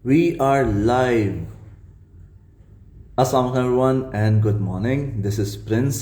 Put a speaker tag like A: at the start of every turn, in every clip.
A: We are live. Assalamu alaikum everyone and good morning. This is Prince.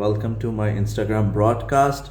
A: Welcome to my Instagram broadcast.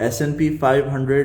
A: S&P 500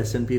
A: S&P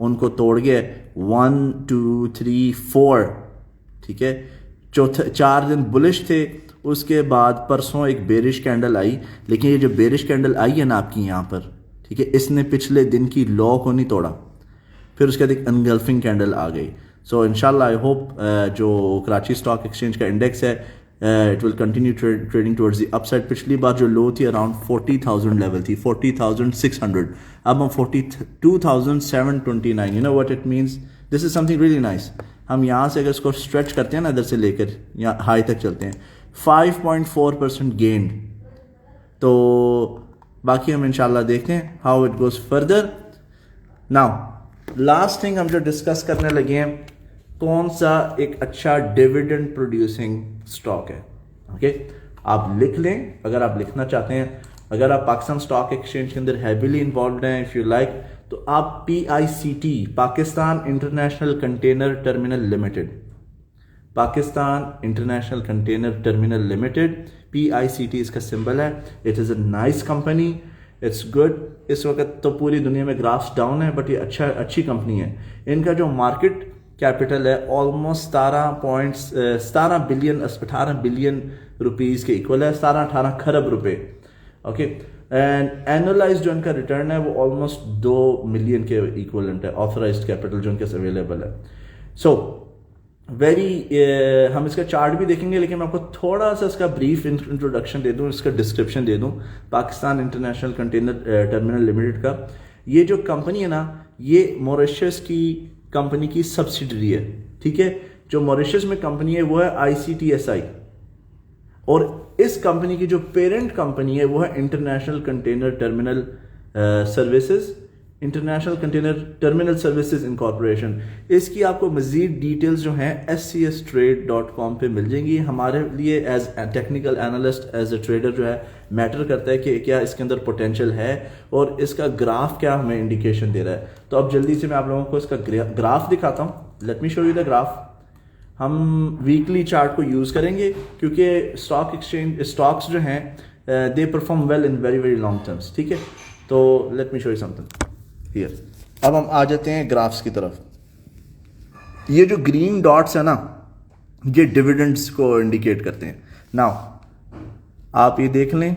A: ان کو توڑ گئے 1 2 3 4, ٹھیک ہے. 4 دن بلش تھے. اس کے بعد پرسوں ایک بیرش کینڈل آئی, لیکن یہ جو بیرش کینڈل آئی ہے نا آپ کی یہاں پر, ٹھیک ہے, اس نے پچھلے دن کی لو کو نہیں توڑا. پھر اس کے بعد ایک انگلفنگ کینڈل آ گئی. سو انشاءاللہ آئی ہوپ جو کراچی اسٹاک ایکسچینج کا انڈیکس ہے it will continue trading towards the up side. پچھلی بار جو لو تھی اراؤنڈ 40,000 لیول تھی, 40,600. اب ہم 42,729. You know what it means, this is something really nice. ہم یہاں سے اگر اس کو اسٹریچ کرتے ہیں نا ادھر سے لے کر یہاں ہائی تک چلتے ہیں, 5.4% گینڈ. تو باقی ہم انشاءاللہ دیکھتے ہیں how it goes further. Now last thing ہم جو ڈسکس کرنے لگے ہیں, کون سا ایک اچھا ڈیویڈنڈ پروڈیوسنگ اسٹاک ہے. اوکے, آپ لکھ لیں اگر آپ لکھنا چاہتے ہیں. اگر آپ پاکستان اسٹاک ایکسچینج کے اندر ہیویلی انوالوڈ ہیں, اف یو لائک, تو آپ PICT, Pakistan international container terminal limited, Pakistan international container terminal limited, PICT اس کا سمبل ہے. It is a nice company, it's good. اس وقت تو پوری دنیا میں گرافس ڈاؤن ہے, بٹ یہ اچھی کمپنی ہے. ان کا جو مارکیٹ کیپٹل ہے آلموسٹ 18 بلین روپیز کے ایکول ہے, 17-18 کھرب روپے. اوکے, اینڈ اینولائز جو ان کا ریٹرن ہے وہ آلموسٹ 2 ملین کے ایکولنٹ ہے, آتھورائزڈ کیپٹل جو ان کے اویلیبل ہے. سو ہم اس کا چارٹ بھی دیکھیں گے, لیکن میں آپ کو تھوڑا سا اس کا بریف انٹروڈکشن دے دوں, اس کا ڈسکرپشن دے دوں. Pakistan international container terminal limited کا یہ جو کمپنی ہے نا, یہ موریشس کی کمپنی کی سبسیڈری ہے. ٹھیک ہے, جو موریشس میں کمپنی ہے وہ ہے ICTSI, اور اس کمپنی کی جو پیرنٹ کمپنی ہے وہ ہے international container terminal services, international container terminal services incorporation. اس کی آپ کو مزید ڈیٹیلز جو ہیں scstrade.com پہ مل جائیں گی. ہمارے لیے as a technical analyst, as a trader جو ہے میٹر کرتا ہے کہ کیا اس کے اندر پوٹینشیل ہے اور اس کا گراف کیا ہمیں انڈیکیشن دے رہا ہے. تو اب جلدی سے میں آپ لوگوں کو اس کا گراف دکھاتا ہوں. Let me show you the graph. ہم ویکلی چارٹ کو یوز کریں گے کیونکہ اسٹاکس جو ہیں they perform well in very very long terms. ٹھیک ہے, تو let me show you something here. اب ہم آ جاتے ہیں گرافس کی طرف. یہ جو گرین ڈاٹس ہیں نا, یہ ڈیویڈنڈس کو انڈیکیٹ کرتے ہیں. ناؤ آپ یہ دیکھ لیں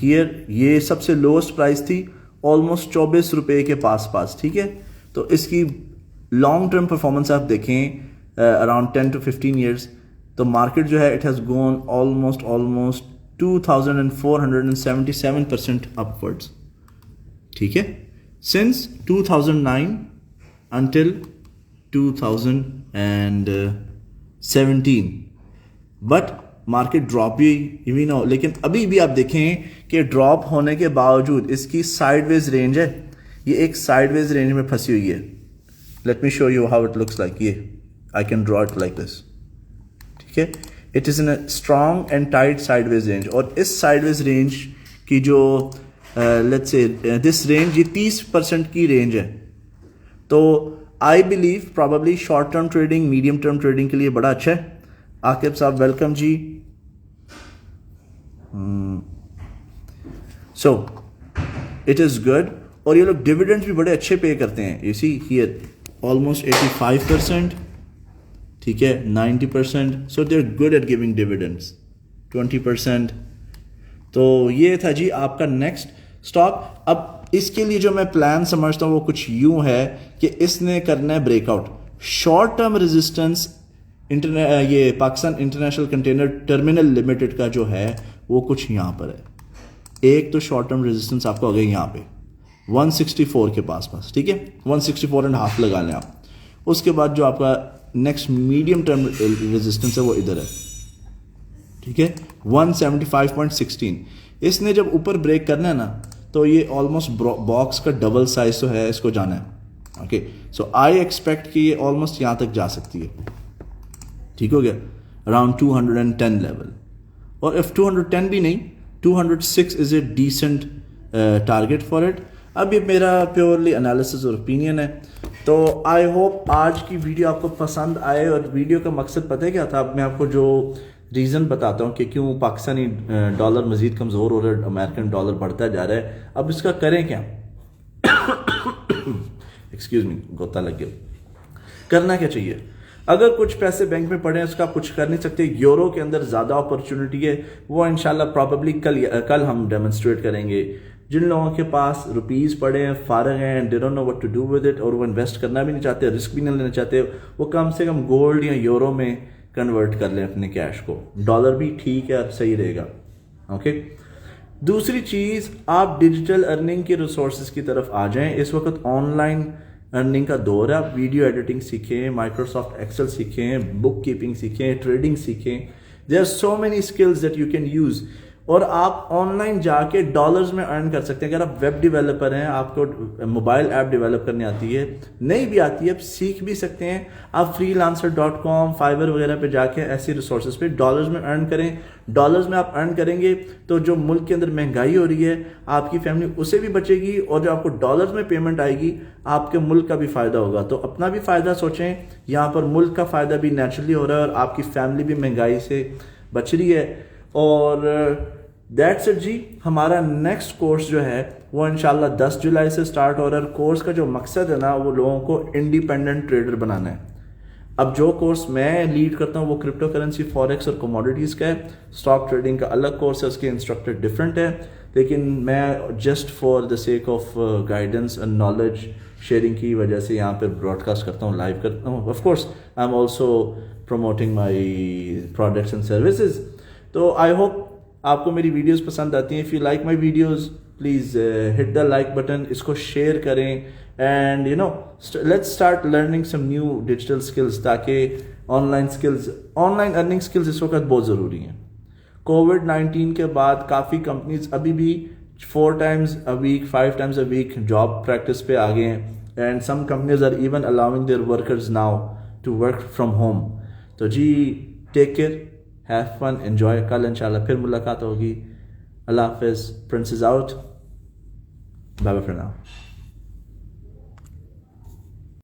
A: ہیئر, یہ سب سے لوسٹ پرائس تھی آلموسٹ 24 روپے کے پاس. ٹھیک ہے, تو اس کی لانگ ٹرم پرفارمنس آپ دیکھیں اراؤنڈ 10 to 15 ایئرس, تو مارکیٹ جو ہے اٹ ہیز گون آلموسٹ 2477% اپورڈس. ٹھیک ہے, since 2009 until 2017. But market drop بھی ہوئی نہ ہو, لیکن ابھی بھی آپ دیکھیں کہ ڈراپ ہونے کے باوجود اس کی سائڈ ویز رینج ہے, یہ ایک سائڈ ویز رینج میں پھنسی ہوئی ہے. Let me show you how it looks like. یہ I can draw it like this. ٹھیک ہے, it is in a strong and tight sideways range, اور اس سائڈ ویز رینج کی جو لیٹس سے دس رینج یہ 30% کی رینج ہے. تو I believe probably short term trading, medium term trading کے لیے بڑا اچھا ہے. عاقب صاحب ویلکم جی. سو اٹ از گڈ, اور یہ لوگ ڈیویڈنڈس بھی بڑے اچھے پے کرتے ہیں. یو سی ہیئر آلموسٹ 85%, ٹھیک ہے, 90%. So they are good at giving dividends. 20%. تو یہ تھا جی آپ کا نیکسٹ اسٹاک. اب اس کے لیے جو میں پلان سمجھتا ہوں وہ کچھ یوں ہے کہ اس نے کرنا ہے break out. Short term resistance یہ Pakistan international container terminal limited کا جو ہے وہ کچھ یہاں پر ہے. ایک تو شارٹ ٹرم ریزسٹنس آپ کو آ گئی یہاں پہ 164 کے پاس. ٹھیک ہے, 164.5 لگا لیں آپ. اس کے بعد جو آپ کا نیکسٹ میڈیم ٹرم ریزسٹنس ہے وہ ادھر ہے. ٹھیک ہے, 175.16. اس نے جب اوپر بریک کرنا ہے نا تو یہ آلموسٹ باکس کا ڈبل سائز تو ہے, اس کو جانا ہے. اوکے, سو آئی ایکسپیکٹ کہ یہ آلموسٹ یہاں تک جا سکتی ہے. ٹھیک ہو گیا, اراؤنڈ 210 لیول. اور اف 210 بھی نہیں, 206 is a decent target for it. اب یہ میرا پیورلی انالیسس اور اوپینین ہے. تو آئی ہوپ آج کی ویڈیو آپ کو پسند آئے. اور ویڈیو کا مقصد پتہ ہے کیا تھا؟ اب میں آپ کو جو ریزن بتاتا ہوں کہ کیوں پاکستانی ڈالر مزید کمزور ہو رہا ہے, امریکن ڈالر بڑھتا جا رہا ہے. اب اس کا کریں کیا؟ ایکسکیوز می, غوطہ لگ گیا. کرنا کیا چاہیے؟ اگر کچھ پیسے بینک میں پڑے ہیں اس کا آپ کچھ کر نہیں سکتے, یورو کے اندر زیادہ اپرچونٹی ہے, وہ انشاءاللہ پرابیبلی کل ہم ڈیمونسٹریٹ کریں گے. جن لوگوں کے پاس روپیز پڑے ہیں, فارغ ہیں, they don't know what to do with it, اور وہ انویسٹ کرنا بھی نہیں چاہتے, رسک بھی نہیں لینا چاہتے, وہ کم سے کم گولڈ یا یورو میں کنورٹ کر لیں اپنے کیش کو. ڈالر بھی ٹھیک ہے, صحیح رہے گا. اوکے. دوسری چیز, آپ ڈیجیٹل ارننگ کے ریسورسز کی طرف آ جائیں. اس وقت آن لائن ارننگ کا دور ہے. آپ ویڈیو ایڈیٹنگ سیکھیں, مائکروسافٹ ایکسل سیکھیں, بک کیپنگ سیکھیں, ٹریڈنگ سیکھیں. There are so many skills that you can use. اور آپ آن لائن جا کے ڈالرز میں ارن کر سکتے ہیں. اگر آپ ویب ڈیولپر ہیں, آپ کو موبائل ایپ ڈیولپ کرنے آتی ہے, نہیں بھی آتی ہے, آپ سیکھ بھی سکتے ہیں. آپ freelancer.com, فائبر وغیرہ پہ جا کے ایسی ریسورسز پہ ڈالرز میں ارن کریں. ڈالرز میں آپ ارن کریں گے تو جو ملک کے اندر مہنگائی ہو رہی ہے, آپ کی فیملی اسے بھی بچے گی, اور جو آپ کو ڈالرز میں پیمنٹ آئے گی, آپ کے ملک کا بھی فائدہ ہوگا. تو اپنا بھی فائدہ سوچیں, یہاں پر ملک کا فائدہ بھی نیچرلی ہو رہا ہے, اور آپ کی فیملی بھی مہنگائی سے بچ رہی ہے. اور دیٹس اٹ جی. ہمارا نیکسٹ کورس جو ہے وہ انشاءاللہ 10 جولائی سے سٹارٹ ہو رہا ہے. کورس کا جو مقصد ہے نا, وہ لوگوں کو انڈیپینڈنٹ ٹریڈر بنانا ہے. اب جو کورس میں لیڈ کرتا ہوں وہ کرپٹو کرنسی, فوریکس اور کموڈیٹیز کا ہے. اسٹاک ٹریڈنگ کا الگ کورس ہے, اس کے انسٹرکٹر ڈفرینٹ ہے. لیکن میں just for the sake of guidance and knowledge sharing کی وجہ سے یہاں پہ براڈ کاسٹ کرتا ہوں, لائیو کرتا ہوں. Of course I am also promoting my products and services. تو آئی ہوپ آپ کو میری ویڈیوز پسند آتی ہیں. If you like my videos, please hit the like button, اس کو شیئر کریں, and you know let's start learning some new digital skills, تاکہ آن لائن ارننگ اسکلز اس وقت بہت ضروری ہیں. کووڈ-19 کے بعد کافی کمپنیز ابھی بھی 4 times a week, 5 times a week job practice پہ آ گئے ہیں, and some companies are even allowing their workers now to work from home. تو جی take care, have fun, enjoy. کل انشاءاللہ پھر ملاقات ہوگی. اللہ حافظ. Prince is out. Bye bye for now.